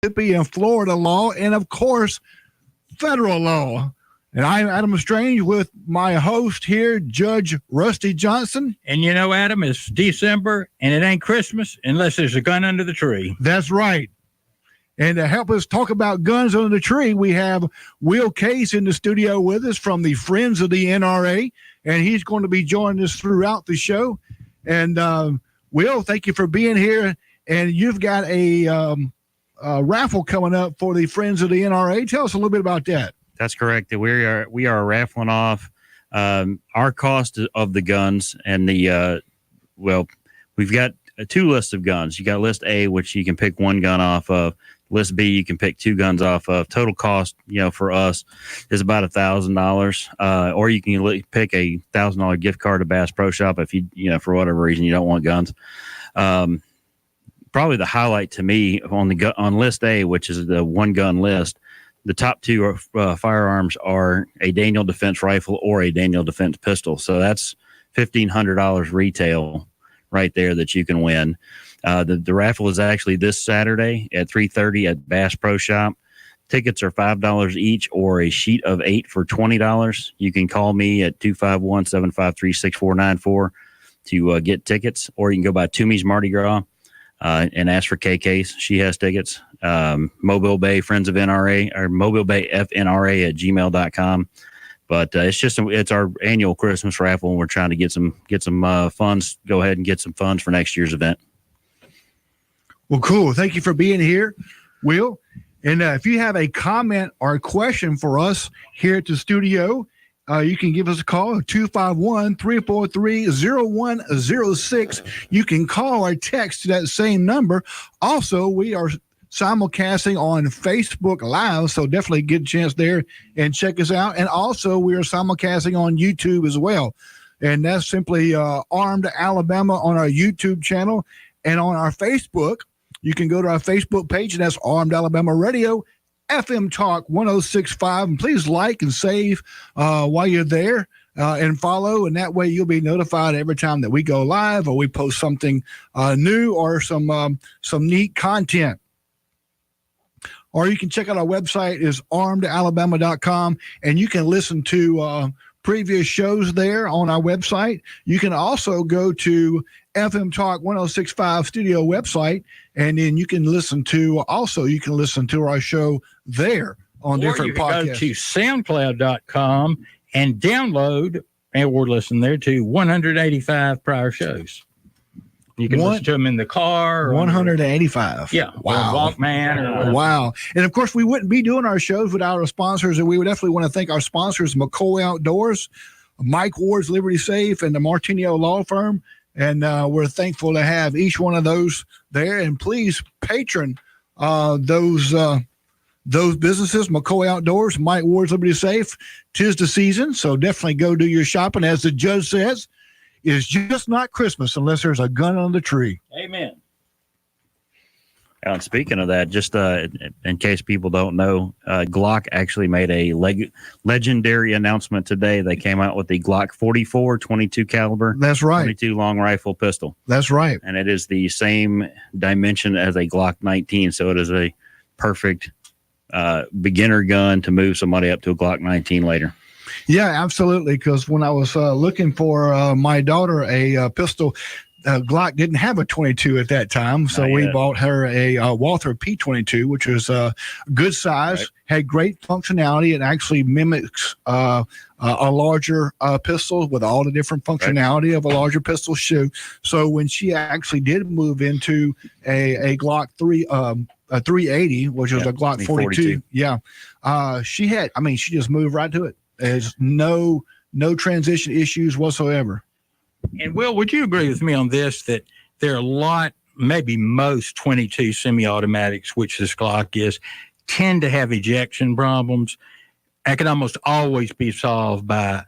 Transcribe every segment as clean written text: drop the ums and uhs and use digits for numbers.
Mississippi and Florida law, and of course, federal law. And I'm Adam Strange with my host here, Judge Rusty Johnson. And you know, Adam, it's December, and it ain't Christmas unless there's a gun under the tree. That's right. And to help us talk about guns under the tree, we have Will Case in the studio with us from the Friends of the NRA, and he's going to be joining us throughout the show. And Will, thank you for being here. And you've got a raffle coming up for the Friends of the NRA. Tell us a little bit about that. That's correct. We are raffling off our cost of the guns and the we've got two lists of guns. You got list A, which you can pick one gun off of. List B, you can pick two guns off of. Total cost, for us is about $1,000. Or you can pick a $1,000 gift card to Bass Pro Shop if you for whatever reason you don't want guns. Probably the highlight to me on list A, which is the one gun list, the top two firearms are a Daniel Defense rifle or a Daniel Defense pistol. So that's $1,500 retail right there that you can win. The raffle is actually this Saturday at 3:30 at Bass Pro Shop. Tickets are $5 each or a sheet of 8 for $20. You can call me at 251-753-6494 to get tickets, or you can go by Toomey's Mardi Gras and ask for KK's. She has tickets. Mobile Bay Friends of NRA or Mobile Bay FNRA at gmail.com. But it's our annual Christmas raffle, and we're trying to get some funds. Go ahead and get some funds for next year's event. Well, cool. Thank you for being here, Will. And if you have a comment or a question for us here at the studio, you can give us a call at 251-343-0106. You can call or text to that same number. Also, we are simulcasting on Facebook Live, so definitely get a chance there and check us out. And also, we are simulcasting on YouTube as well. And that's simply Armed Alabama on our YouTube channel. And on our Facebook, you can go to our Facebook page, and that's Armed Alabama Radio, FM Talk 106.5. And please like and save while you're there and follow. And that way you'll be notified every time that we go live or we post something new or some neat content. Or you can check out our website is armedalabama.com, and you can listen to previous shows there on our website. You can also go to FM Talk 106.5 studio website, and then you can listen to our show there on different podcasts. Go to soundcloud.com and download, and we're listening there to 185 prior shows. You can listen to them in the car. 185. Yeah. Wow. Walkman. Wow. And of course, we wouldn't be doing our shows without our sponsors. And we would definitely want to thank our sponsors, McCoy Outdoors, Mike Ward's Liberty Safe, and the Martinio Law Firm. And we're thankful to have each one of those there. And please patron those businesses, McCoy Outdoors, Mike Ward's Liberty Safe. 'Tis the season, so definitely go do your shopping. As the judge says, it's just not Christmas unless there's a gun on the tree. Amen. And speaking of that, just in case people don't know, Glock actually made a legendary announcement today. They came out with the Glock 44 22 caliber. That's right. 22 long rifle pistol. That's right. And it is the same dimension as a Glock 19. So it is a perfect beginner gun to move somebody up to a Glock 19 later. Yeah, absolutely. Because when I was looking for my daughter a pistol, Glock didn't have a 22 at that time, so we bought her a Walther P22, which was good size, had great functionality. It actually mimics a larger pistol with all the different functionality of a larger pistol shoot. So when she actually did move into a Glock 380, which was a Glock 42, she just moved right to it. There's no transition issues whatsoever. And Will, would you agree with me on this, that there are a lot, maybe most 22 semi-automatics, which this Glock is, tend to have ejection problems? That can almost always be solved by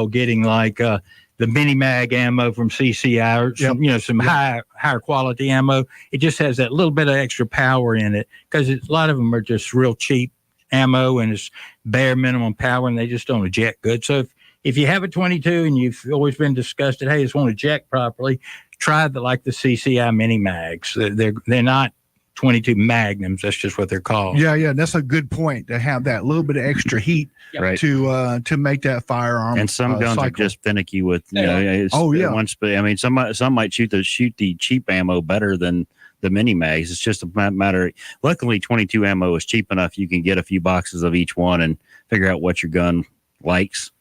getting like the mini mag ammo from CCI or some higher quality ammo. It just has that little bit of extra power in it, because a lot of them are just real cheap ammo and it's bare minimum power, and they just don't eject good. So if you have a 22 and you've always been disgusted, hey, this won't eject properly, try the CCI mini mags. They're not 22 Magnums. That's just what they're called. Yeah, that's a good point to have that little bit of extra heat Right. to make that firearm. And some guns are cycle. just finicky with, you Yeah. know, it's Oh, yeah. I mean, some might shoot the cheap ammo better than the mini mags. It's just a matter. Luckily, 22 ammo is cheap enough. You can get a few boxes of each one and figure out what your gun likes.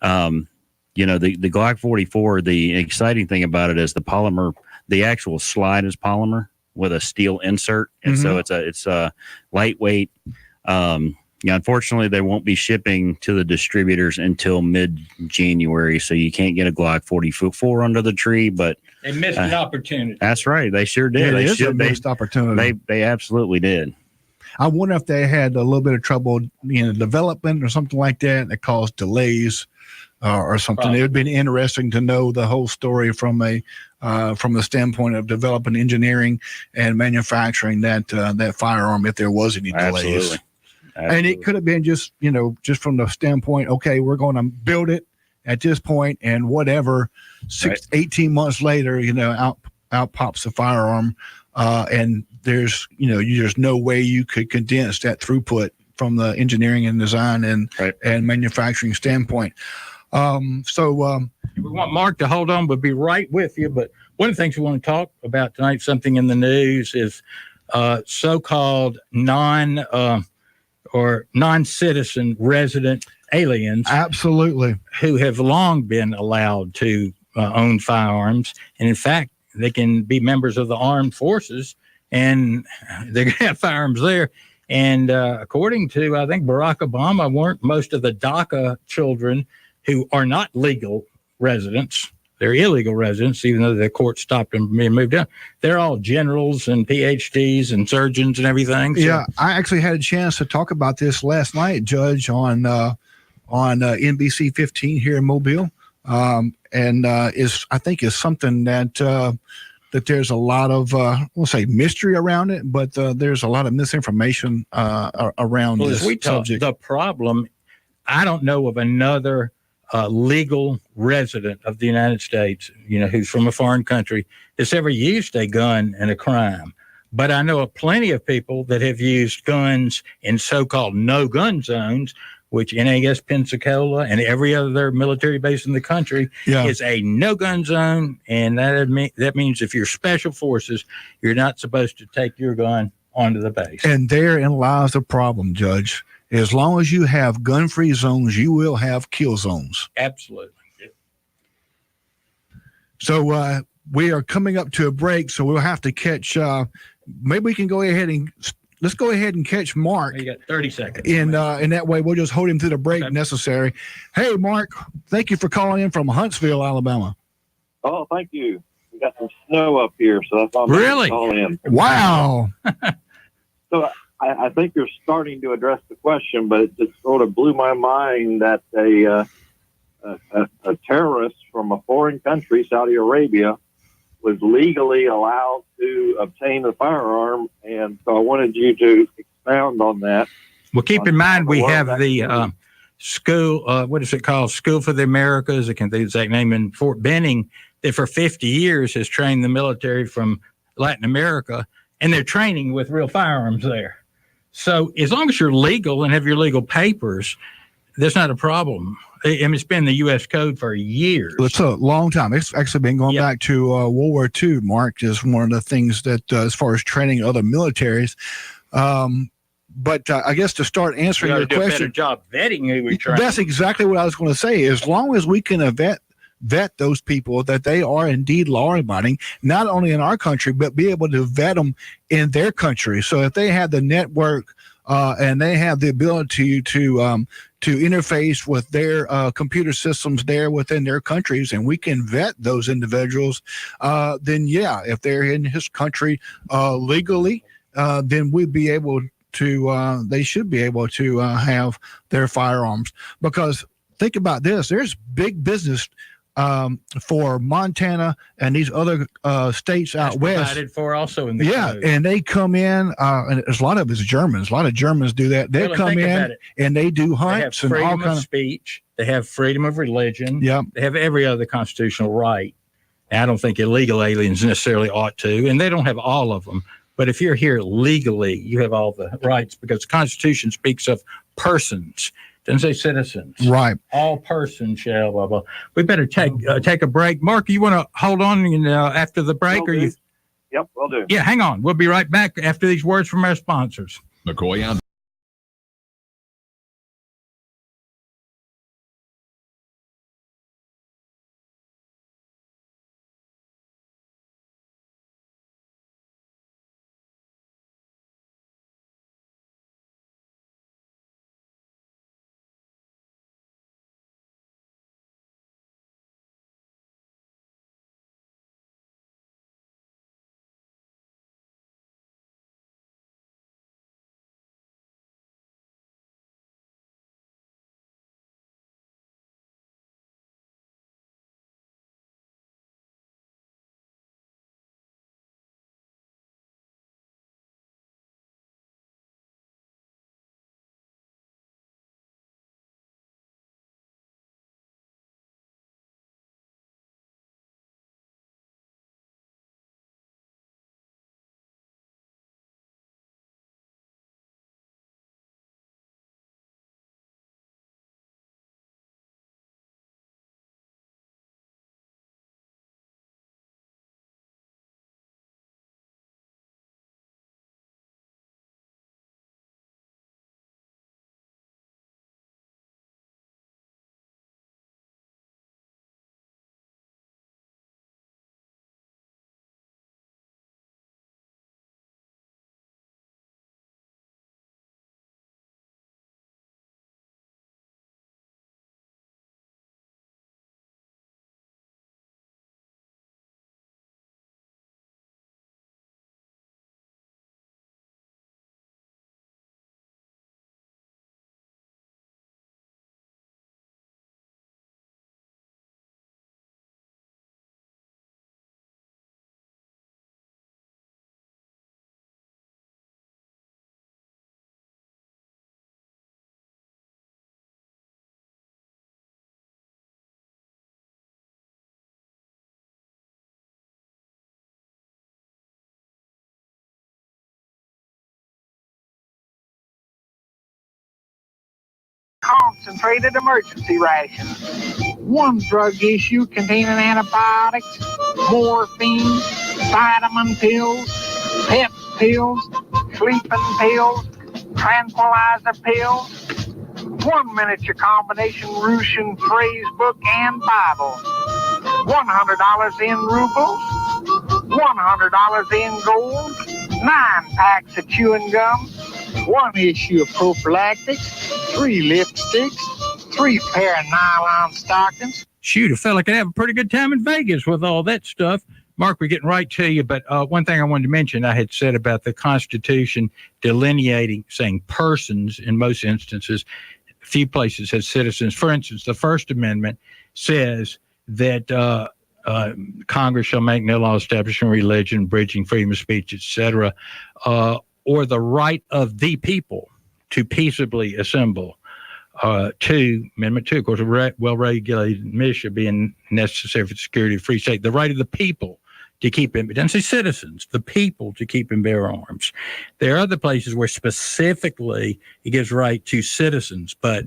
You know, the Glock 44, the exciting thing about it is the polymer, the actual slide is polymer with a steel insert. And so it's a lightweight. Yeah, unfortunately, they won't be shipping to the distributors until mid-January, so you can't get a Glock 44 under the tree. But They missed an opportunity. that's right, they sure did. It is a missed opportunity. They absolutely did. I wonder if they had a little bit of trouble in development or something like that caused delays or something. Probably. It would have been interesting to know the whole story from the standpoint of developing, engineering, and manufacturing that firearm if there was any delays. Absolutely. And it could have been just from the standpoint, okay, we're going to build it at this point, and whatever, 18 months later, out pops the firearm, and there's no way you could condense that throughput from the engineering and design and manufacturing standpoint. We want Mark to hold on, but be right with you. But one of the things we want to talk about tonight, something in the news, is so-called non-citizen resident aliens. Absolutely. Who have long been allowed to own firearms. And in fact, they can be members of the armed forces and they're going to have firearms there. And according to, I think, Barack Obama, weren't most of the DACA children who are not legal residents, they're illegal residents, even though the court stopped them from being moved out. They're all generals and PhDs and surgeons and everything. So. Yeah, I actually had a chance to talk about this last night, Judge, on NBC 15 here in Mobile, and I think is something that there's a lot of we'll say mystery around it, but there's a lot of misinformation around this subject. The problem, I don't know of another legal resident of the United States, who's from a foreign country, that's ever used a gun in a crime. But I know of plenty of people that have used guns in so-called no-gun zones, which NAS Pensacola and every other military base in the country is a no-gun zone. And that means if you're special forces, you're not supposed to take your gun onto the base. And therein lies the problem, Judge. As long as you have gun-free zones, you will have kill zones. Absolutely. So we are coming up to a break, so we'll have to catch. Maybe we can go ahead and let's go ahead and catch Mark. You got 30 seconds. In that way, we'll just hold him through the break necessary. Hey, Mark, thank you for calling in from Huntsville, Alabama. Oh, thank you. We got some snow up here, so that's why I'm Really? calling in. Wow. So I think you're starting to address the question, but it just sort of blew my mind that a terrorist from a foreign country, Saudi Arabia, was legally allowed to obtain a firearm. And so I wanted you to expound on that. Well, keep in mind, we have the school, what is it called? School for the Americas. I can't think of the exact name, in Fort Benning, that for 50 years has trained the military from Latin America, and they're training with real firearms there. So as long as you're legal and have your legal papers, that's not a problem. I mean, it's been the U.S. code for years. It's a long time. It's actually been going back to World War II, Mark, is one of the things that as far as training other militaries. But I guess to start answering your question. A better job vetting who we train. That's exactly what I was going to say. As long as we can vet those people that they are indeed law-abiding, not only in our country, but be able to vet them in their country. So if they have the network and they have the ability to interface with their computer systems there within their countries, and we can vet those individuals, then if they're in his country legally, then we'd be able to, they should be able to have their firearms. Because think about this, there's big business for Montana and these other states out west. Provided for also in the code. And they come in, and there's a lot of it's Germans. A lot of Germans do that. They come in and they do hunts and all kinds of freedom of speech. They have freedom of religion. Yep. They have every other constitutional right. And I don't think illegal aliens necessarily ought to, and they don't have all of them. But if you're here legally, you have all the rights because the Constitution speaks of persons. Doesn't say citizens. Right. All persons shall, blah, blah. We better take a break. Mark, you want to hold on after the break? Will Or do. you? Yep, will do. Yeah, hang on. We'll be right back after these words from our sponsors. McCoy on Concentrated emergency rations. One drug issue containing antibiotics, morphine, vitamin pills, pep pills, sleeping pills, tranquilizer pills. One miniature combination Russian phrase book and Bible. $100 in rubles, $100 in gold, 9 packs of chewing gum, 1 issue of prophylactics, 3 lipsticks, 3 pair of nylon stockings. Shoot, I felt like I'd have a pretty good time in Vegas with all that stuff. Mark, we're getting right to you, but one thing I wanted to mention, I had said about the Constitution delineating, saying persons in most instances, a few places says citizens. For instance, the First Amendment says that Congress shall make no law establishing religion, bridging freedom of speech, etc., or the right of the people to peaceably assemble. Amendment 2, of course, a well-regulated militia being necessary for the security of the free state. The right of the people to keep and, it doesn't say citizens, the people to keep and bear arms. There are other places where specifically it gives right to citizens, but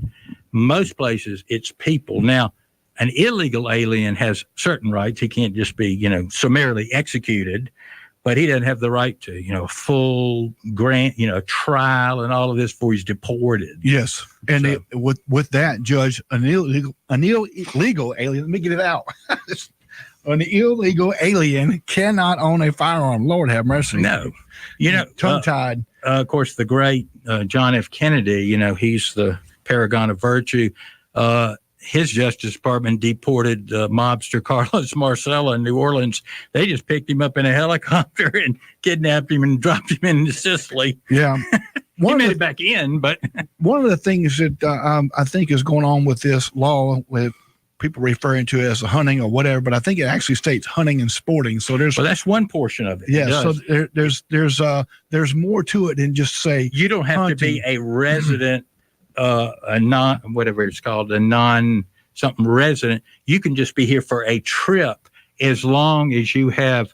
most places it's people. Now, an illegal alien has certain rights. He can't just be, summarily executed, but he doesn't have the right to, full grant, trial and all of this before he's deported. Yes. And So- with that, Judge, an illegal alien, let me get it out. An illegal alien cannot own a firearm. Lord have mercy. No, Tongue-tied. of course, the great John F. Kennedy, he's the paragon of virtue. His Justice Department deported mobster Carlos Marcella in New Orleans. They just picked him up in a helicopter and kidnapped him and dropped him into Sicily. Yeah. He made it back in, but One of the things that I think is going on with this law, with people referring to it as hunting or whatever, but I think it actually states hunting and sporting. So there's that's one portion of it. It yeah. So does. there's more to it than just say You don't have to be a resident, a non, whatever it's called, a non something resident. You can just be here for a trip as long as you have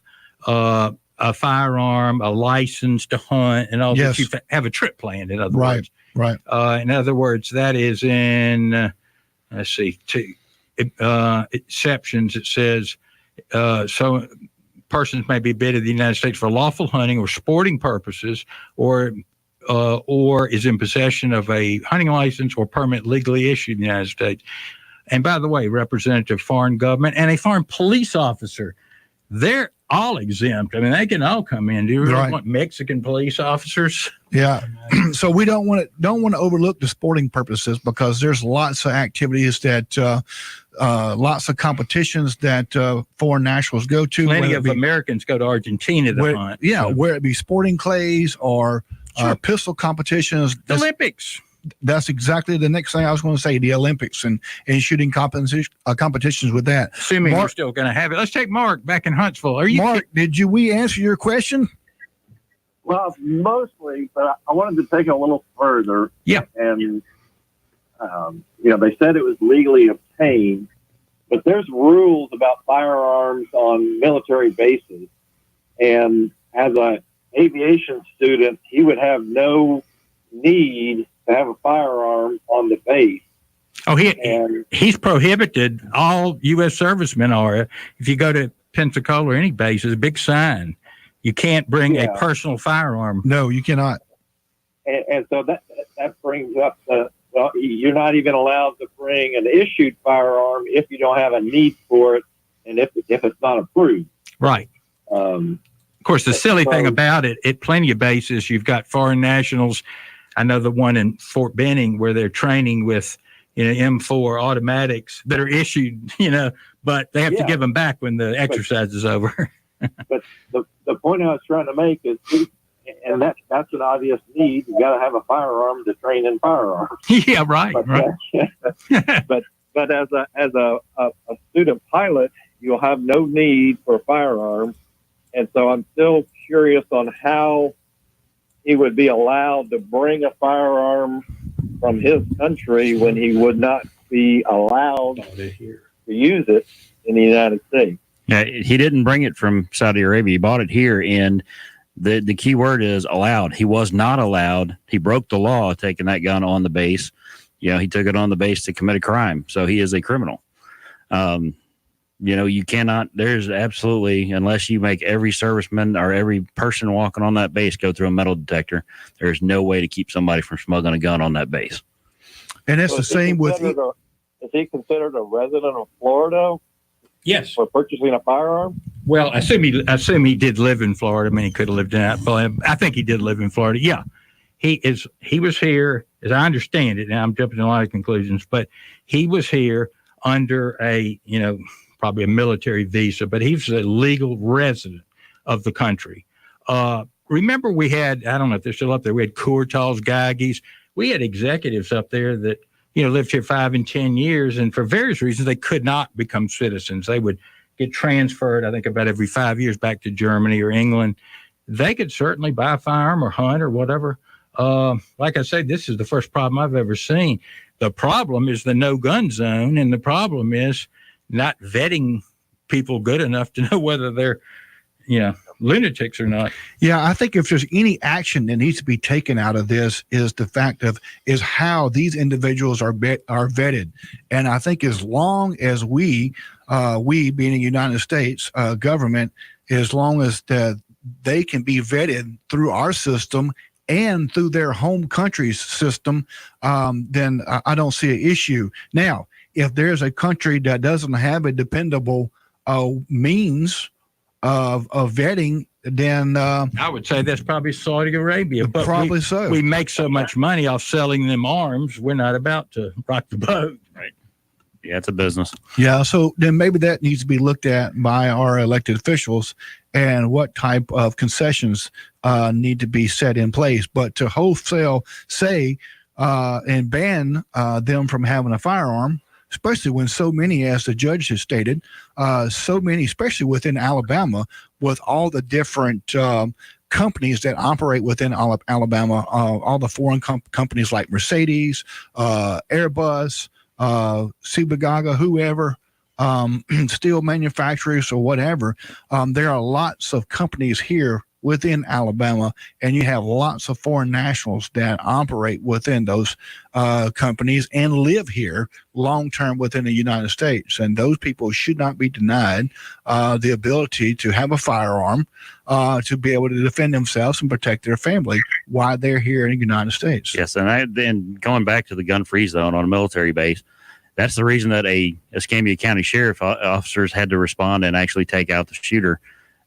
a firearm, a license to hunt, and all Yes. that. You have a trip planned, in other Right. words. Right. In other words, that is in, let's see, two exceptions. It says, so persons may be admitted to the United States for lawful hunting or sporting purposes, or is in possession of a hunting license or permit legally issued in the United States. And by the way, representative foreign government and a foreign police officer, they're all exempt. I mean, they can all come in. Do you really Right. want Mexican police officers? Yeah. So we don't want to overlook the sporting purposes, because there's lots of activities that lots of competitions that foreign nationals go to. Plenty whether it of be- Americans go to Argentina to where- hunt. Yeah, So, where it be sporting clays or Sure. pistol competitions. the Olympics. That's exactly the next thing I was going to say. The Olympics and shooting competitions with that. Assuming we're Mark- still going to have it. Let's take Mark back in Huntsville. Are you? Mark, we answer your question? Well, mostly, but I wanted to take it a little further. Yeah. And, they said it was legally obtained, but there's rules about firearms on military bases. And as an aviation student, he would have no need to have a firearm on the base. Oh, And he's prohibited. All U.S. servicemen are. If you go to Pensacola or any base, there's a big sign. You can't bring a Yeah. personal firearm. No, you cannot. and so that brings up you're not even allowed to bring an issued firearm if you don't have a need for it, and if it's not approved. Right. Um, Of course, the silly thing So- about it, at plenty of bases, you've got foreign nationals. I know the one in Fort Benning where they're training with, M4 automatics that are issued, but they have to Yeah. give them back when the exercise is over. the point I was trying to make is, and that's an obvious need. You got to have a firearm to train in firearms. Yeah, right. But, Right. but as a student pilot, you'll have no need for a firearm, and so I'm still curious on how he would be allowed to bring a firearm from his country when he would not be allowed to use it in the United States. Yeah, he didn't bring it from Saudi Arabia. He bought it here, and the key word is allowed. He was not allowed. He broke the law taking that gun on the base. He took it on the base to commit a crime, so he is a criminal. You cannot. There's absolutely, unless you make every serviceman or every person walking on that base go through a metal detector, there's no way to keep somebody from smuggling a gun on that base. And that's So the is he same with. Is he considered a resident of Florida Yes. for purchasing a firearm? Well, I assume he did live in Florida. I mean, he could have lived in that, but I think he did live in Florida. Yeah, he was here, as I understand it. Now I'm jumping to a lot of conclusions, but he was here under a, probably a military visa, but he was a legal resident of the country. Remember, we had, I don't know if they're still up there, we had Kurtals, Gagis. We had executives up there that, lived here 5 and 10 years, and for various reasons, they could not become citizens. They would get transferred, I think, about every 5 years back to Germany or England. They could certainly buy a firearm or hunt or whatever. Like I said, this is the first problem I've ever seen. The problem is the no gun zone, and the problem is not vetting people good enough to know whether they're, lunatics or not. Yeah, I think if there's any action that needs to be taken out of this is the fact of is how these individuals are vetted, and I think as long as we being the United States government, as long as they can be vetted through our system and through their home country's system, then I don't see an issue. Now, if there's a country that doesn't have a dependable means of vetting, then I would say that's probably Saudi Arabia. But probably so. we make so much money off selling them arms, we're not about to rock the boat. Yeah, it's a business. Yeah, so then maybe that needs to be looked at by our elected officials and what type of concessions need to be set in place. But to wholesale say and ban them from having a firearm, especially when so many, as the judge has stated, so many, especially within Alabama, with all the different companies that operate within Alabama, all the foreign companies like Mercedes, Airbus, Sibagaga, whoever, steel manufacturers or whatever. There are lots of companies here within Alabama, and you have lots of foreign nationals that operate within those companies and live here long term within the United States. And those people should not be denied the ability to have a firearm to be able to defend themselves and protect their family while they're here in the United States. Yes, and then going back to the gun-free zone on a military base, that's the reason that a Escambia County sheriff officers had to respond and actually take out the shooter.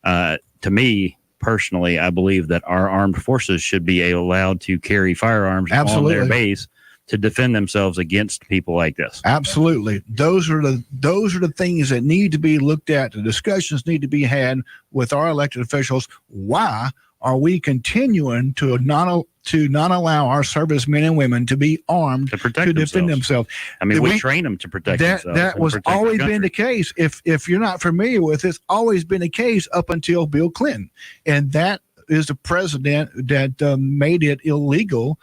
To me, personally, I believe that our armed forces should be allowed to carry firearms on their base to defend themselves against people like this. Absolutely. Those are the things that need to be looked at. The discussions need to be had with our elected officials. Why are we continuing to not allow our servicemen and women to be armed to defend themselves? I mean, we train them to protect themselves. That was always been the case. If you're not familiar with it, it's always been the case up until Bill Clinton, and that is the president that made it illegal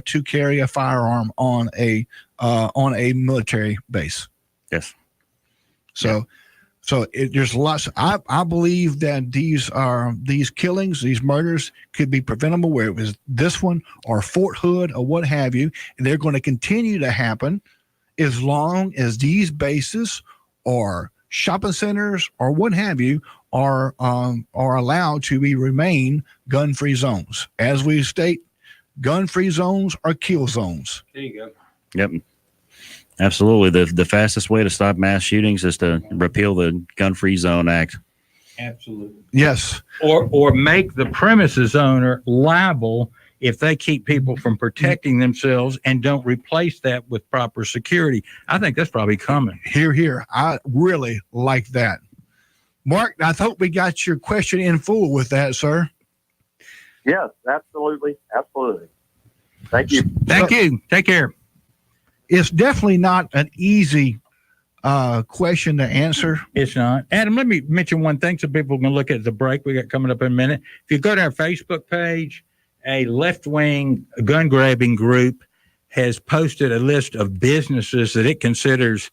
to carry a firearm on a military base. Yes. So there's lots. I believe that these killings, these murders, could be preventable. Where it was this one or Fort Hood or what have you, and they're going to continue to happen as long as these bases or shopping centers or what have you are allowed to remain gun-free zones. As we state, gun-free zones are kill zones. There you go. Yep. Absolutely. The fastest way to stop mass shootings is to repeal the Gun-Free Zone Act. Absolutely. Yes. Or make the premises owner liable if they keep people from protecting themselves and don't replace that with proper security. I think that's probably coming. Here. I really like that. Mark, I hope we got your question in full with that, sir. Yes, absolutely. Thank you. Thank you. Take care. It's definitely not an easy question to answer. It's not. Adam, let me mention one thing so people can look at the break we got coming up in a minute. If you go to our Facebook page, a left-wing gun-grabbing group has posted a list of businesses that it considers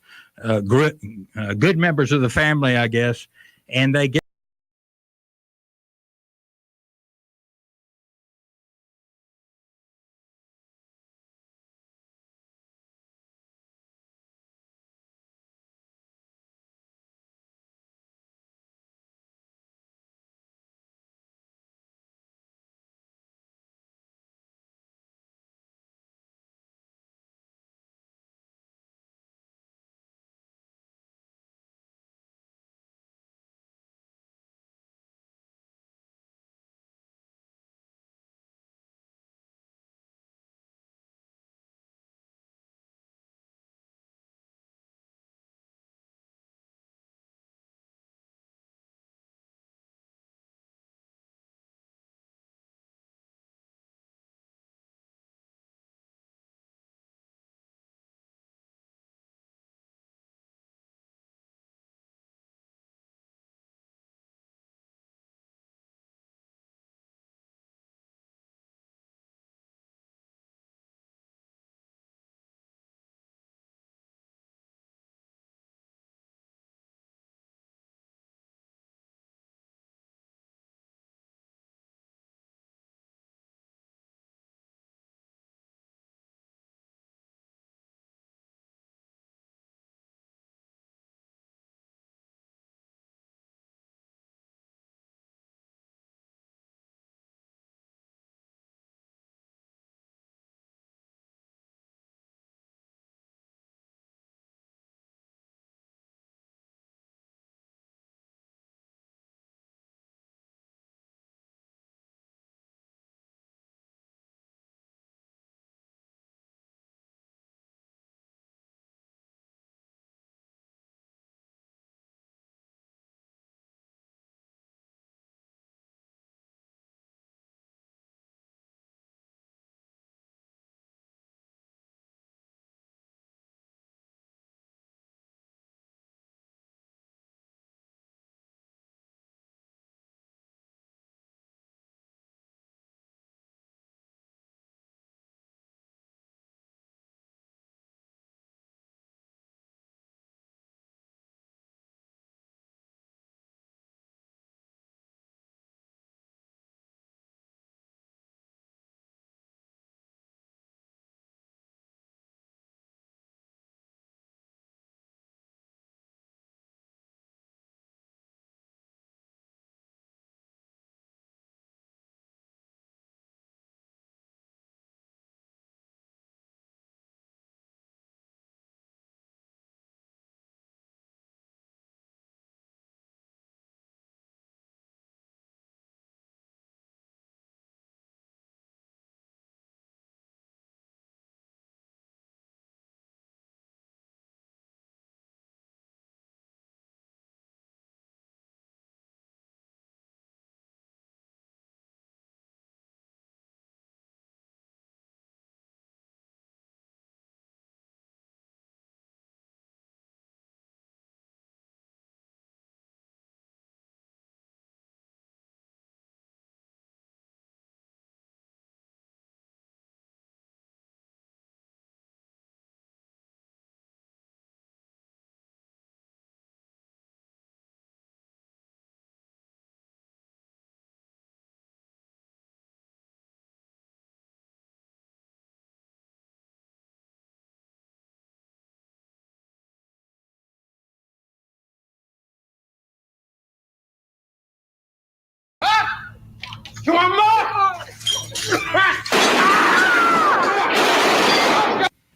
good members of the family, I guess, and they get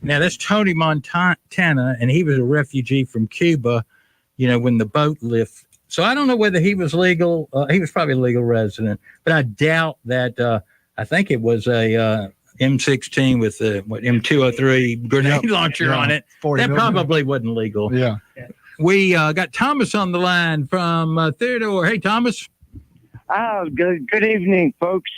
Now that's Tony Montana, and he was a refugee from Cuba, when the boat lift. So I don't know whether he was legal. He was probably a legal resident, but I doubt that. I think it was a M16 with a M203 grenade launcher on it. That probably wasn't legal. Yeah. We got Thomas on the line from Theodore. Hey, Thomas. Good evening, folks.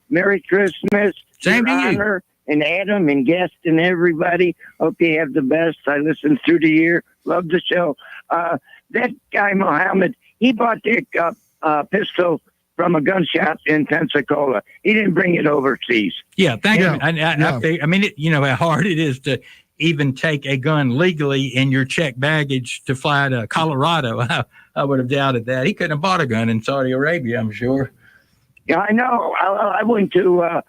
Merry Christmas. Same to you. Honor and Adam and guest and everybody. Hope you have the best. I listened through the year. Love the show. That guy, Mohammed, he bought the pistol from a gun shop in Pensacola. He didn't bring it overseas. Yeah, thank you. I mean, you know how hard it is to even take a gun legally in your checked baggage to fly to Colorado. I would have doubted that. He couldn't have bought a gun in Saudi Arabia, I'm sure. Yeah, I know. I went to a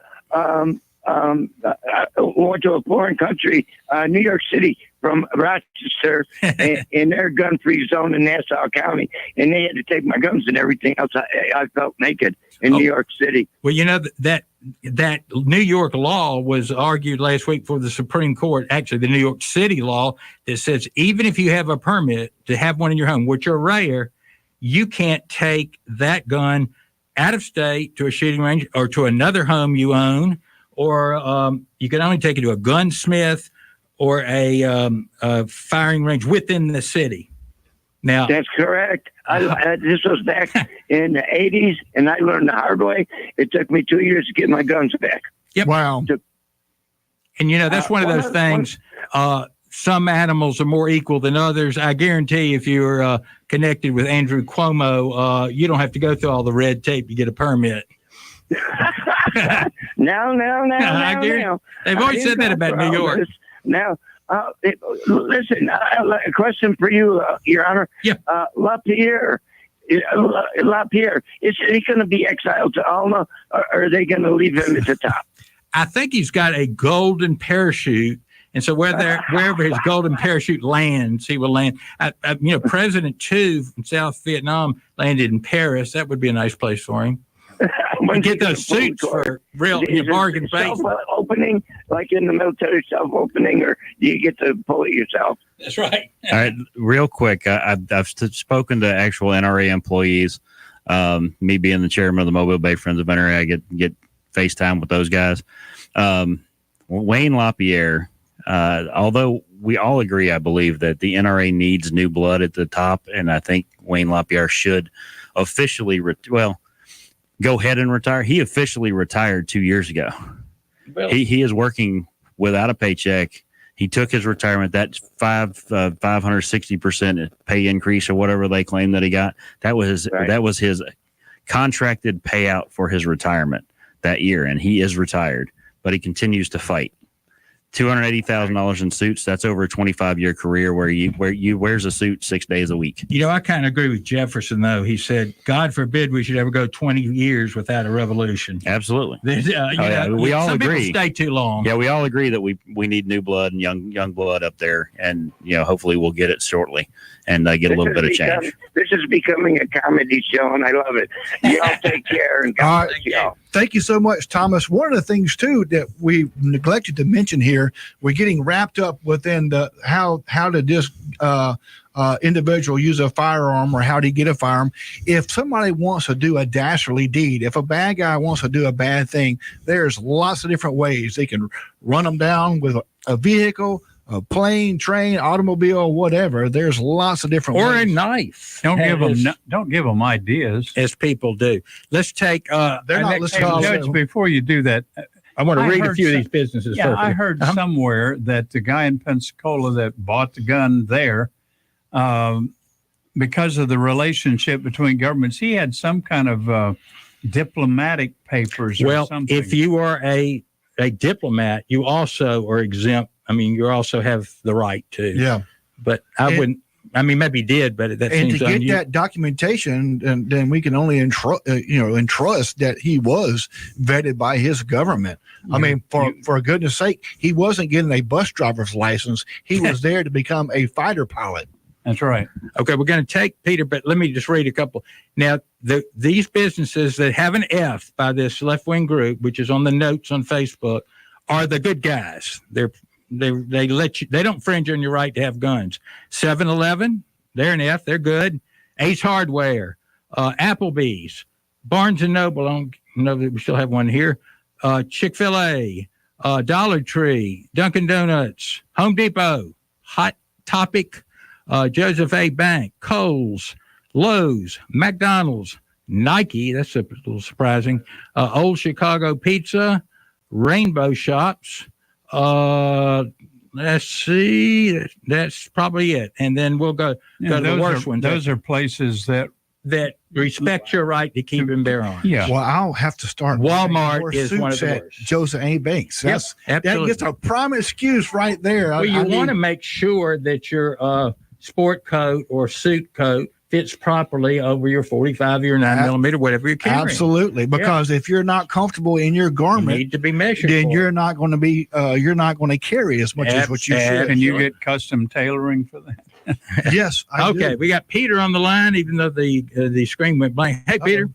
foreign country, New York City, from Rochester, in their gun-free zone in Nassau County, and they had to take my guns and everything else. I felt naked in New York City. Well, that New York law was argued last week for the Supreme Court. Actually, the New York City law that says even if you have a permit to have one in your home, which are rare, you can't take that gun out of state to a shooting range or to another home you own, or you can only take it to a gunsmith or a firing range within the city. Now, that's correct. This was back in the 80s, and I learned the hard way. It took me 2 years to get my guns back. Yep. Wow. And, that's one of those things. Some animals are more equal than others. I guarantee if you're connected with Andrew Cuomo, you don't have to go through all the red tape to get a permit. Now. They've always said that about New York. Now, listen, a question for you, Your Honor. Yeah. LaPierre, is he going to be exiled to Alma, or are they going to leave him at the top? I think he's got a golden parachute. And so wherever his golden parachute lands, he will land. President Tu from South Vietnam landed in Paris. That would be a nice place for him. Get those suits for real bargain price. Self-opening, like in the military, self-opening, or do you get to pull it yourself? That's right. All right, real quick, I've spoken to actual NRA employees. Me being the chairman of the Mobile Bay Friends of NRA, I get FaceTime with those guys. Wayne LaPierre, although we all agree, I believe, that the NRA needs new blood at the top, and I think Wayne LaPierre should officially go ahead and retire. He officially retired 2 years ago. Really? He is working without a paycheck. He took his retirement. That's 560% pay increase or whatever they claim that he got. That was his contracted payout for his retirement that year, and he is retired. But he continues to fight. $280,000 in suits. That's over a 25-year career where you wears a suit 6 days a week. I kind of agree with Jefferson, though. He said, God forbid we should ever go 20 years without a revolution. Absolutely. We all agree. Stay too long. Yeah, we all agree that we need new blood and young blood up there, and hopefully we'll get it shortly and get a little bit of change. This is becoming a comedy show, and I love it. Y'all take care, and God bless y'all. Thank you so much, Thomas. One of the things, too, that we neglected to mention here, we're getting wrapped up within the how to this individual use a firearm or how to get a firearm. If somebody wants to do a dastardly deed, if a bad guy wants to do a bad thing, there's lots of different ways. They can run them down with a vehicle, a plane, train, automobile, whatever. There's lots of different or ways. A knife. Don't give them ideas, as people do. Let's take. They're not listening. Judge, before you do that, I want to read a few of these businesses. Yeah, I heard somewhere that the guy in Pensacola that bought the gun there, because of the relationship between governments, he had some kind of diplomatic papers. Or something. If you are a diplomat, you also are exempt. I mean, you also have the right to. Yeah. But I wouldn't. I mean, maybe he did, but that seems unusual. And to get that documentation, and then we can only entrust that he was vetted by his government. I mean, for goodness sake, he wasn't getting a bus driver's license. He was there to become a fighter pilot. That's right. Okay, we're going to take Peter, but let me just read a couple. Now, these businesses that have an F by this left-wing group, which is on the notes on Facebook, are the good guys. They let you, they don't infringe on your right to have guns. 7-Eleven, they're an F, they're good. Ace Hardware, Applebee's, Barnes and Noble, I don't know that we still have one here. Chick-fil-A, Dollar Tree, Dunkin' Donuts, Home Depot, Hot Topic, Joseph A. Bank, Kohl's, Lowe's, McDonald's, Nike, that's a little surprising, Old Chicago Pizza, Rainbow Shops. Let's see, that's probably it. And then we'll go to the worst ones. Those are places that respect your right to keep and bear arms. Yeah. Well, I'll have to start. Walmart is one of the worst. Joseph A. Banks. Yep, That gets a prime excuse right there. Well, you want to make sure that your sport coat or suit coat fits properly over your 45 or your 9mm, whatever you're carrying. Absolutely, because if you're not comfortable in your You garment, need to be measured. then for you're it. not going to be. You're not going to carry as much as what you should. and you get custom tailoring for that. Yes. I Okay, do. we got Peter on the line, even though the screen went blank. Hey, Peter.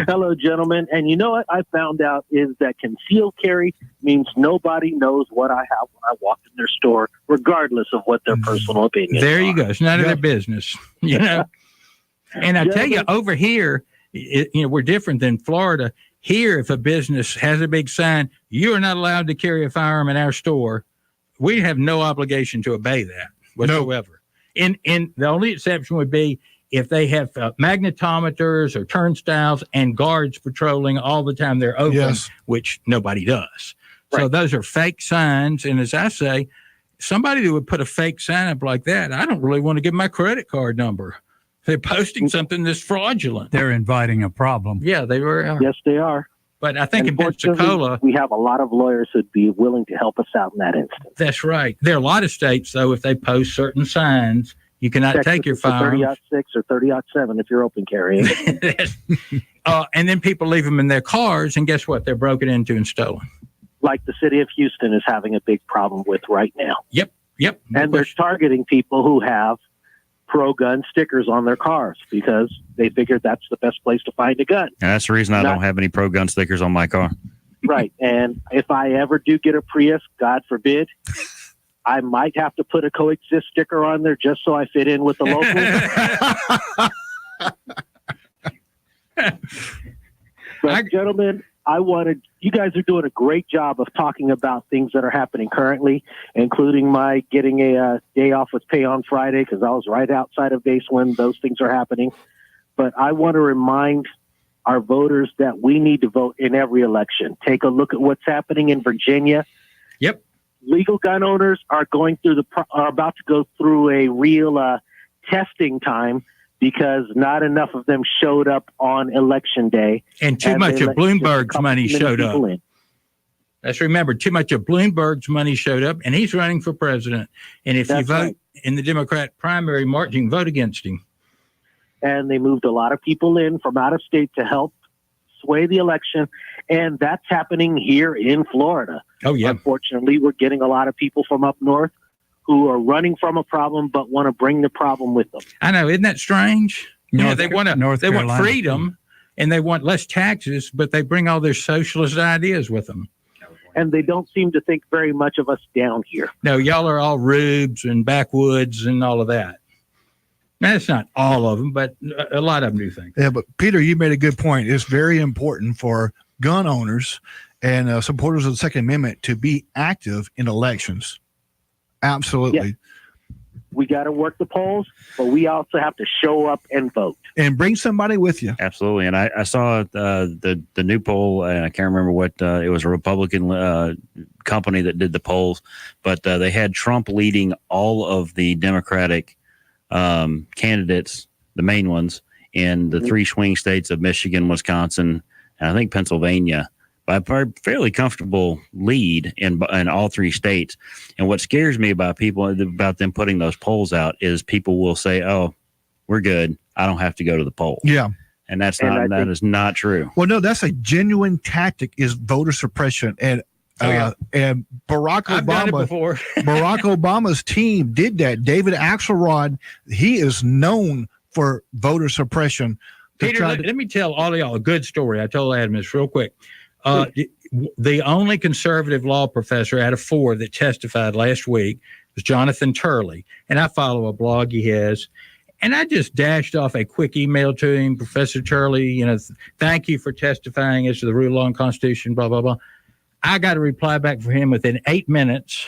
Hello, gentlemen. And you know what I found out is that concealed carry means nobody knows what I have when I walk in their store, regardless of what their personal opinion. There you go. It's none of their business, you know. And I tell you, over here, we're different than Florida. Here, if a business has a big sign, you are not allowed to carry a firearm in our store. We have no obligation to obey that whatsoever. In the only exception would be if they have magnetometers or turnstiles and guards patrolling all the time they're open, Yes. which nobody does. So Right. those are fake signs. And as I say, somebody that would put a fake sign up like that, I don't really want to give my credit card number. They're posting something that's fraudulent. They're inviting a problem. Yeah, they were. Yes, they are. But I think in Unfortunately, Pensacola, we have a lot of lawyers who'd be willing to help us out in that instance. that's right. There are a lot of states, though, if they post certain signs, you cannot Texas take your is a firearm. 30-06 or 30-07 if you're open carrying. And then people leave them in their cars, and guess what? They're broken into and stolen. Like the city of Houston is having a big problem with right now. Yep. And they're targeting people who have pro-gun stickers on their cars because they figured that's the best place to find a gun. And that's the reason I don't have any pro gun stickers on my car. Right. And if I ever do get a Prius, God forbid, I might have to put a coexist sticker on there just so I fit in with the locals. But gentlemen, you guys are doing a great job of talking about things that are happening currently, including my getting a day off with pay on Friday because I was right outside of base when those things are happening. But I want to remind our voters that we need to vote in every election. Take a look at what's happening in Virginia. Yep. Legal gun owners are are about to go through a real testing time because not enough of them showed up on election day. And too much of Bloomberg's money showed up. Let's remember, too much of Bloomberg's money showed up, and he's running for president. And if you vote in the Democrat primary, Martin, you can vote against him. And they moved a lot of people in from out of state to help sway the election. And that's happening here in Florida. Oh, yeah. Unfortunately, we're getting a lot of people from up north who are running from a problem but want to bring the problem with them. I know, isn't that strange? They want freedom and they want less taxes, but they bring all their socialist ideas with them. And they don't seem to think very much of us down here. No, y'all are all rubes and backwoods and all of that. Now, that's not all of them, but a lot of them do think. Yeah, but Peter, you made a good point. It's very important for gun owners and supporters of the Second Amendment to be active in elections. Absolutely. Yeah. We got to work the polls, but we also have to show up and vote. And bring somebody with you. Absolutely. And I saw the new poll, and I can't remember what it was, a Republican company that did the polls, but they had Trump leading all of the Democratic candidates, the main ones, in the three swing states of Michigan, Wisconsin, and I think Pennsylvania, by a fairly comfortable lead in all three states. And what scares me about them putting those polls out is people will say, "Oh, we're good. I don't have to go to the poll." Yeah. And that is not true. Well, no, that's a genuine tactic, is voter suppression. And and Barack I've done it Obama, before. Barack Obama's team did that. David Axelrod, he is known for voter suppression. Peter, let me tell all of y'all a good story. I told Adam this real quick. The only conservative law professor out of 4 that testified last week was Jonathan Turley. And I follow a blog he has. And I just dashed off a quick email to him, Professor Turley, thank you for testifying as to the rule of law and Constitution, blah, blah, blah. I got a reply back from him within 8 minutes.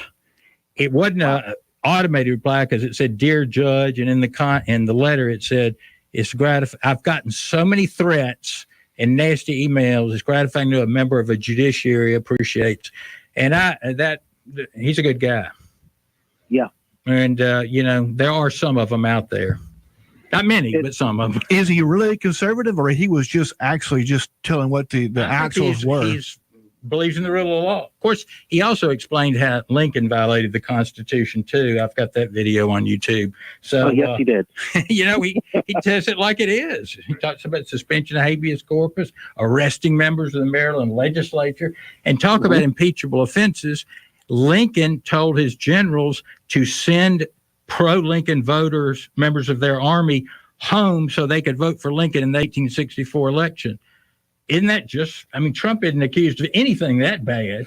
It wasn't an automated reply because it said, "Dear Judge," and in the letter it said, "It's gratifying. I've gotten so many threats and nasty emails. It's gratifying to a member of a judiciary appreciates." And he's a good guy. Yeah. And there are some of them out there. Not many, but some of them. Is he really conservative, or he was just actually just telling what the actuals were? He believes in the rule of law. Of course, he also explained how Lincoln violated the Constitution too. I've got that video on YouTube. So yes, he did. He tells it like it is. He talks about suspension of habeas corpus, arresting members of the Maryland legislature, and talk about impeachable offenses. Lincoln told his generals to send pro-Lincoln voters, members of their army, home so they could vote for Lincoln in the 1864 election. Isn't that Trump isn't accused of anything that bad.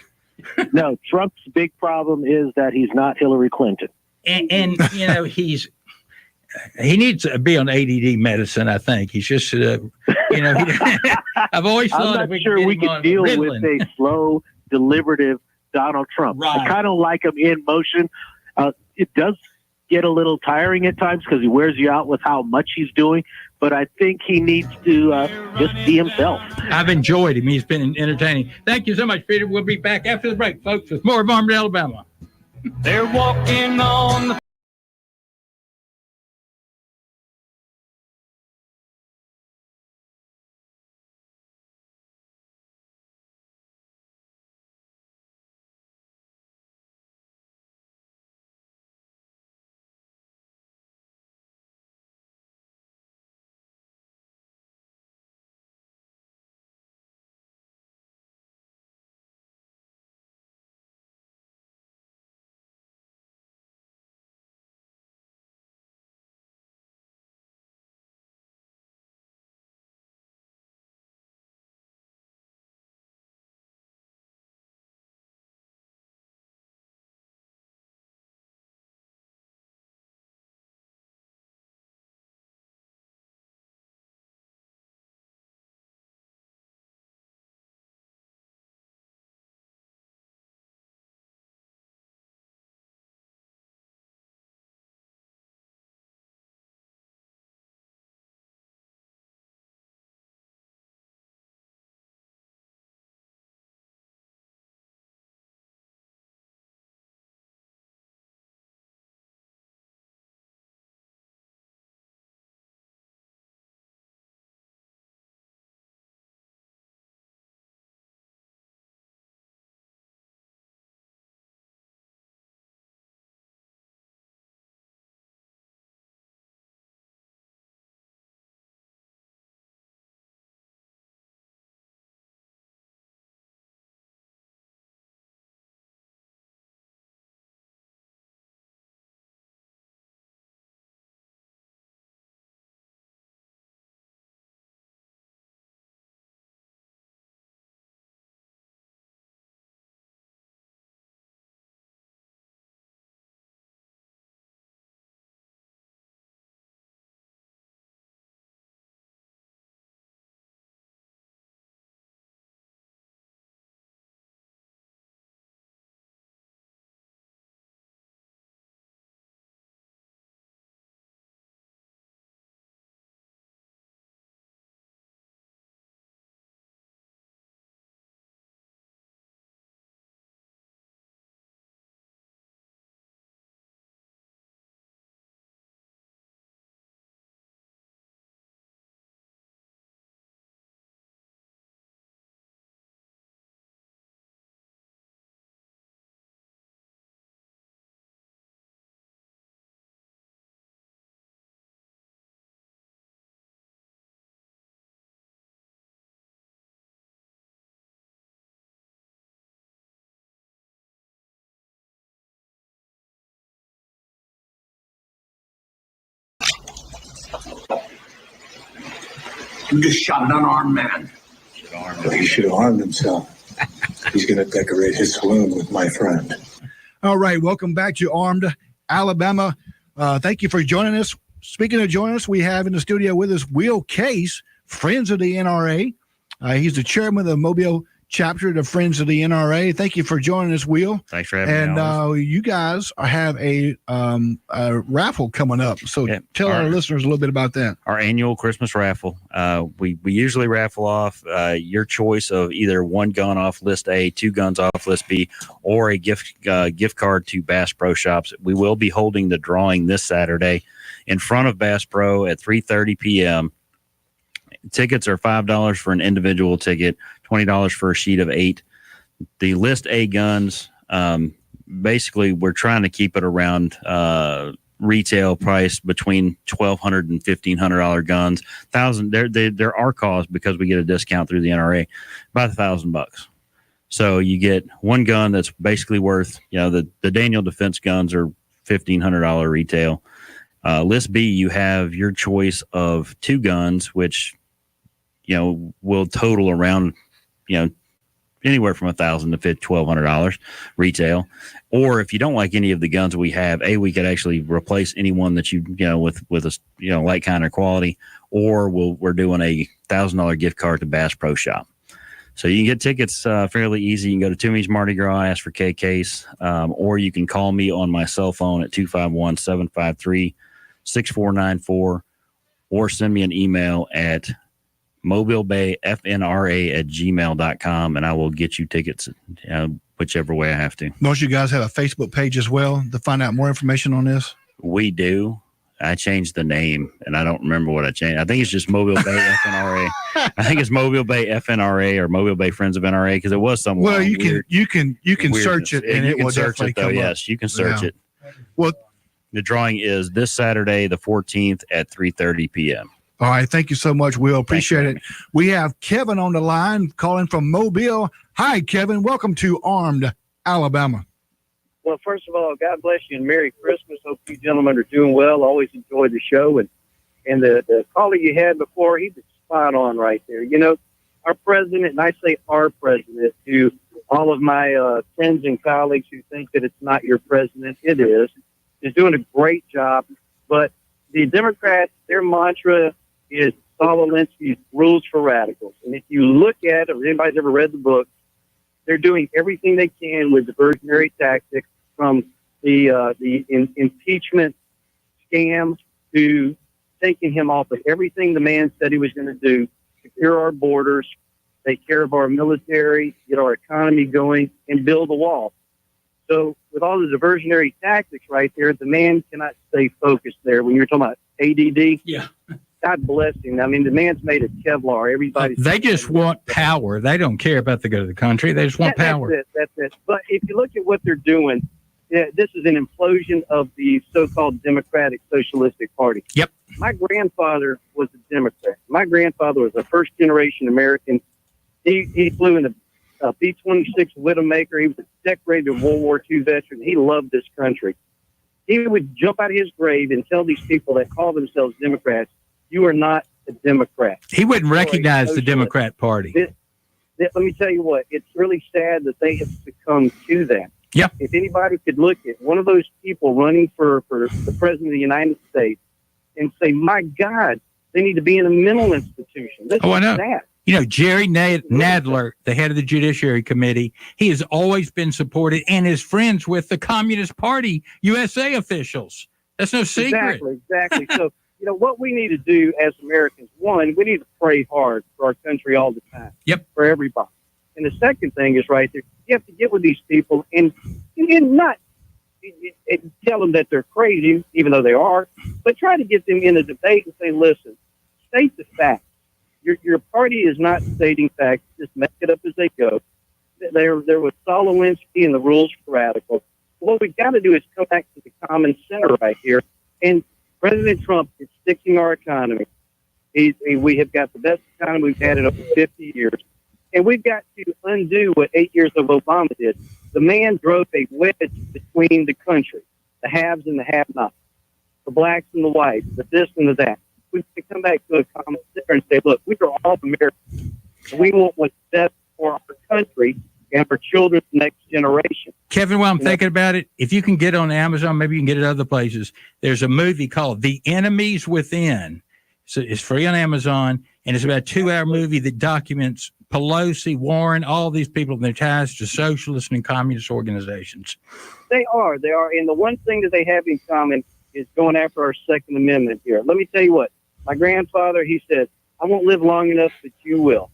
No, Trump's big problem is that he's not Hillary Clinton. And he needs to be on ADD medicine, I think. He's just, I've always thought I'm not sure we can deal with a slow, deliberative Donald Trump. Right. I kind of like him in motion. It does get a little tiring at times because he wears you out with how much he's doing, but I think he needs to just be himself. I've enjoyed him. He's been entertaining. Thank you so much, Peter. We'll be back after the break, folks, with more of Armed Alabama. They're walking on the You just shot an unarmed man. He should have armed himself. He's going to decorate his saloon with my friend. All right. Welcome back to Armed Alabama. Thank you for joining us. Speaking of joining us, we have in the studio with us Will Case, Friends of the NRA. He's the chairman of the Mobile chapter of the Friends of the NRA. Thank you for joining us, Will. Thanks for having me. And you guys have a raffle coming up. So tell our listeners a little bit about that. Our annual Christmas raffle. We usually raffle off your choice of either one gun off list A, two guns off list B, or a gift card to Bass Pro Shops. We will be holding the drawing this Saturday in front of Bass Pro at 3:30 p.m. Tickets are $5 for an individual ticket, $20 for a sheet of 8. The list A guns, basically, we're trying to keep it around retail price between $1,200 and $1,500 guns. There are costs because we get a discount through the NRA, about $1,000. So you get one gun that's basically worth, the Daniel Defense guns are $1,500 retail. List B, you have your choice of two guns, which will total around, anywhere from $1,000 to $1,200 retail. Or if you don't like any of the guns we have, we could actually replace any one that with a like kind of quality. Or we're doing a $1,000 gift card to Bass Pro Shop. So you can get tickets fairly easy. You can go to Toomey's Mardi Gras, ask for K Case, or you can call me on my cell phone at 251-753-6494, or send me an email at mobilebayfnra@gmail.com, and I will get you tickets whichever way I have to. Most of you guys have a Facebook page as well to find out more information on this? We do. I changed the name, and I don't remember what I changed. I think it's just Mobile Bay FNRA. I think it's Mobile Bay FNRA or Mobile Bay Friends of NRA, because it was somewhere. Well, you can search it, and it will definitely come up. Yes, you can search it. Well, the drawing is this Saturday, the 14th at 3:30 p.m. All right. Thank you so much, Will. Appreciate it. We have Kevin on the line calling from Mobile. Hi, Kevin. Welcome to Armed Alabama. Well, first of all, God bless you and Merry Christmas. Hope you gentlemen are doing well. Always enjoy the show. And the caller you had before, he was spot on right there. Our president, and I say our president to all of my friends and colleagues who think that it's not your president, it is doing a great job. But the Democrats, their mantra is Saul Alinsky's Rules for Radicals. And if you look at it, or anybody's ever read the book, they're doing everything they can with diversionary tactics, from the impeachment scam to taking him off of everything the man said he was going to do, secure our borders, take care of our military, get our economy going, and build a wall. So with all the diversionary tactics right there, the man cannot stay focused there. When you're talking about ADD, God bless him. I mean, the man's made of Kevlar. They just want power. They don't care about the good of the country. They just want power. That's it. But if you look at what they're doing, this is an implosion of the so-called Democratic Socialistic Party. Yep. My grandfather was a Democrat. My grandfather was a first-generation American. He flew in a B-26 Widowmaker. He was a decorated World War II veteran. He loved this country. He would jump out of his grave and tell these people that call themselves Democrats, you are not a Democrat. He wouldn't recognize the Democrat Party. Let me tell you what, it's really sad that they have succumbed to that. Yep. If anybody could look at one of those people running for the president of the United States and say, my God, they need to be in a mental institution. I know. Sad. Jerry Nadler, the head of the Judiciary Committee, he has always been supported and is friends with the Communist Party USA officials. That's no secret. Exactly. So, what we need to do as Americans, one, we need to pray hard for our country all the time. Yep. For everybody. And the second thing is right there, you have to get with these people and not tell them that they're crazy, even though they are, but try to get them in a debate and say, listen, state the facts. Your party is not stating facts. Just make it up as they go. There was Saul Alinsky and the Rules for Radicals. What we've got to do is come back to the common center right here. And President Trump is fixing our economy. We have got the best economy we've had in over 50 years. And we've got to undo what 8 years of Obama did. The man drove a wedge between the country, the haves and the have-nots, the blacks and the whites, the this and the that. we can come back to a common center and say, look, we are all Americans. We want what's best for our country and for children's next generation. Kevin, while I'm thinking about it, if you can get it on Amazon, maybe you can get it other places. There's a movie called The Enemies Within. So it's free on Amazon, and it's about a 2-hour movie that documents Pelosi, Warren, all these people and their ties to socialist and communist organizations. They are. And the one thing that they have in common is going after our Second Amendment here. Let me tell you what. My grandfather, he said, I won't live long enough, but you will.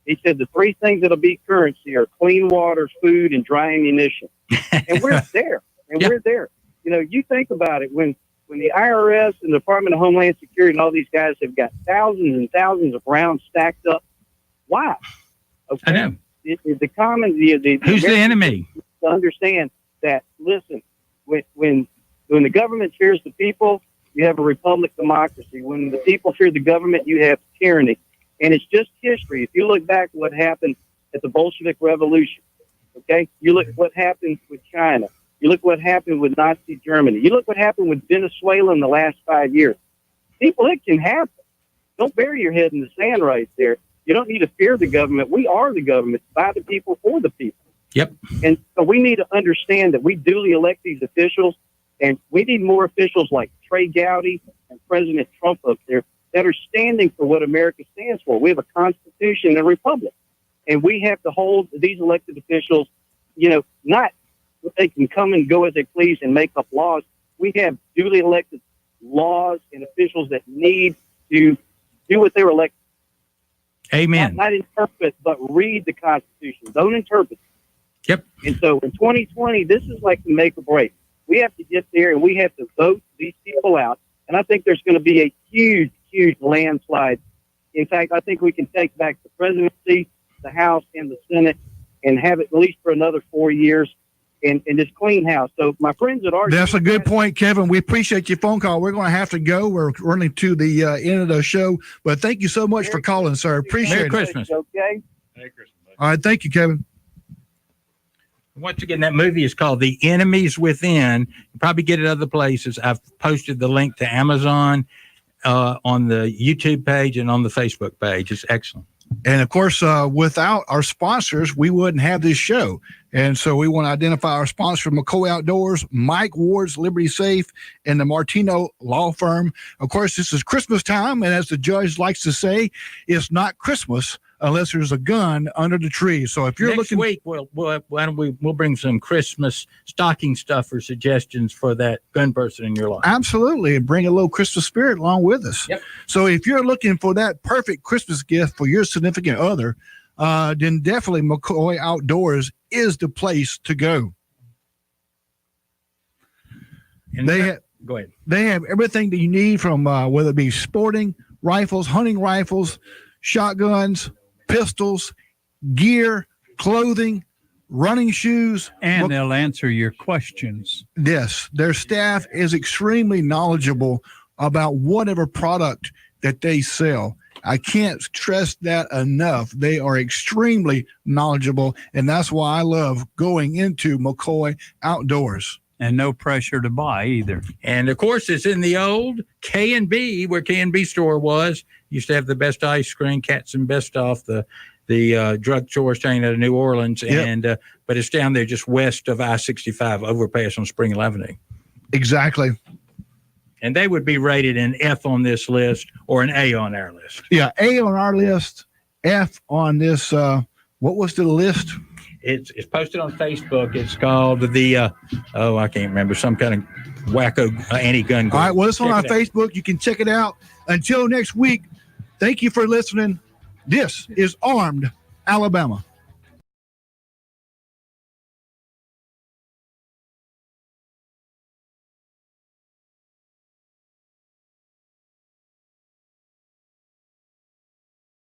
He said the 3 things that'll be currency are clean water, food, and dry ammunition. And we're there. We're there. You know, you think about it, when the IRS and the Department of Homeland Security and all these guys have got thousands and thousands of rounds stacked up, why? Okay. I know. Who's the enemy? To understand that, listen, when the government fears the people, you have a republic democracy. When the people fear the government, you have tyranny. And it's just history. If you look back at what happened at the Bolshevik Revolution, okay? You look at what happened with China. You look what happened with Nazi Germany. You look what happened with Venezuela in the last 5 years. People, it can happen. Don't bury your head in the sand right there. You don't need to fear the government. We are the government, by the people, for the people. Yep. And so we need to understand that we duly elect these officials, and we need more officials like Trey Gowdy and President Trump up there that are standing for what America stands for. We have a constitution and a republic, and we have to hold these elected officials, you know, not that they can come and go as they please and make up laws. We have duly elected laws and officials that need to do what they were elected. Amen. Not interpret, but read the Constitution. Don't interpret. Yep. And so in 2020, this is like the make or break. We have to get there and we have to vote these people out. And I think there's going to be a huge, huge landslide. In fact, I think we can take back the presidency, the House, and the Senate and have it at least for another 4 years and just clean house. So my friends at RG. That's a good point, Kevin. We appreciate your phone call. We're going to have to go. We're running to the end of the show. But thank you so much for calling, sir. Appreciate Merry it. Christmas. Okay. Merry Christmas. All right. Thank you, Kevin. Once again, that movie is called The Enemies Within. You probably get it other places. I've posted the link to Amazon on the YouTube page and on the Facebook page. It's excellent. And of course, without our sponsors, we wouldn't have this show. And so we want to identify our sponsor, McCoy Outdoors, Mike Ward's Liberty Safe, and the Martino Law Firm. Of course, this is Christmas time. And as the judge likes to say, it's not Christmas unless there's a gun under the tree. So if you're Next looking week, we'll bring some Christmas stocking stuffer suggestions for that gun person in your life. Absolutely, and bring a little Christmas spirit along with us. Yep. So if you're looking for that perfect Christmas gift for your significant other, then definitely McCoy Outdoors is the place to go. And go ahead. They have everything that you need from whether it be sporting rifles, hunting rifles, shotguns, pistols, gear, clothing, running shoes. And they'll answer your questions. Yes, their staff is extremely knowledgeable about whatever product that they sell. I can't stress that enough. They are extremely knowledgeable, and that's why I love going into McCoy Outdoors. And no pressure to buy either. And of course, it's in the old K&B, where K&B store was. Used to have the best ice cream, Cats and Best Off, the drugstore chain out of New Orleans. Yep. And but it's down there just west of I-65 overpass on Spring Avenue. Exactly. And they would be rated an F on this list or an A on our list. Yeah, A on our list, F on this. What was the list? It's posted on Facebook. It's called the I can't remember, some kind of wacko anti-gun group. All right, well, it's on our Check it out. Facebook. You can check it out. Until next week, thank you for listening. This is Armed Alabama.